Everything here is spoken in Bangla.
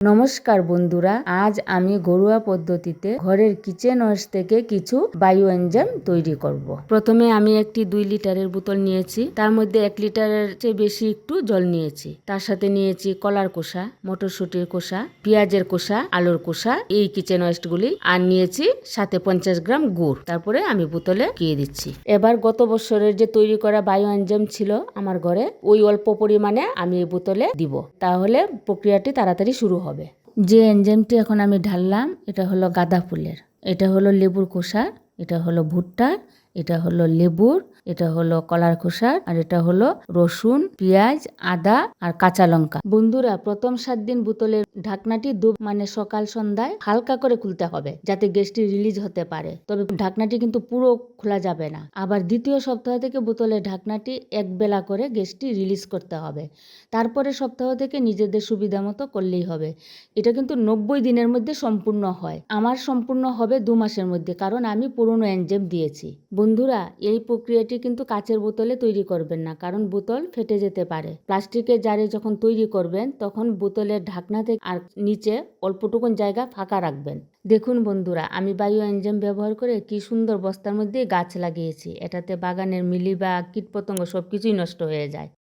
নমস্কার বন্ধুরা, আজ আমি ঘরোয়া পদ্ধতিতে ঘরের কিচেন ওয়েস্ট থেকে কিছু বায়ো এনজাইম তৈরি করব। প্রথমে আমি একটি 2 লিটারের বোতল নিয়েছি, তার মধ্যে 1 লিটারের চেয়ে বেশি একটু জল নিয়েছি। তার সাথে নিয়েছি কলার খোসা, মটরশুঁটির খোসা, পেঁয়াজের খোসা, আলুর খোসা, এই কিচেন ওয়েস্টগুলি, আর নিয়েছি সাথে 50 গ্রাম গুড়। তারপরে আমি বোতলে দিয়ে দিচ্ছি। এবার গত বছরের যে তৈরি করা বায়ো এনজাইম ছিল আমার ঘরে, ওই অল্প পরিমাণে আমি এই বোতলে দিব, তাহলে প্রক্রিয়াটি তাড়াতাড়ি শুরু হবে। যে এনজাইমটি এখন আমি ঢাললাম, এটা হলো গাঁদা ফুলের, এটা হলো লেবুর খোসা, এটা হলো ভুট্টার, এটা হলো লেবুর, এটা হলো কলার খোসার, আর এটা হলো রসুন, পেঁয়াজ, আদা আর কাঁচা লঙ্কা। বন্ধুরা, প্রথম 7 দিন বোতলের ঢাকনাটি মানে সকাল সন্ধ্যায় হালকা করে খুলতে হবে, যাতে গ্যাসটি রিলিজ হতে পারে। তবে ঢাকনাটি কিন্তু পুরো খোলা যাবে না। আবার দ্বিতীয় সপ্তাহ থেকে বোতলের ঢাকনাটি এক বেলা করে গ্যাসটি রিলিজ করতে হবে। তারপরে সপ্তাহ থেকে নিজেদের সুবিধা মতো করলেই হবে। এটা কিন্তু 90 দিনের মধ্যে সম্পূর্ণ হয়। আমার সম্পূর্ণ হবে 2 মাসের মধ্যে, কারণ আমি পুরনো এনজাইম দিয়েছি। বন্ধুরা, এই প্রক্রিয়াটি কিন্তু কাচের বোতলে তৈরি করবেন না, কারণ বোতল ফেটে যেতে পারে। প্লাস্টিকের জারে যখন তৈরি করবেন, তখন বোতলের ঢাকনা থেকে আর নিচে অল্পটুকুন জায়গা ফাঁকা রাখবেন। দেখুন বন্ধুরা, আমি বায়ো এনজাইম ব্যবহার করে কি সুন্দর বস্তার মধ্যে গাছ লাগিয়েছি। এটাতে বাগানের মিলিবাগ, কীটপতঙ্গ সবকিছুই নষ্ট হয়ে যায়।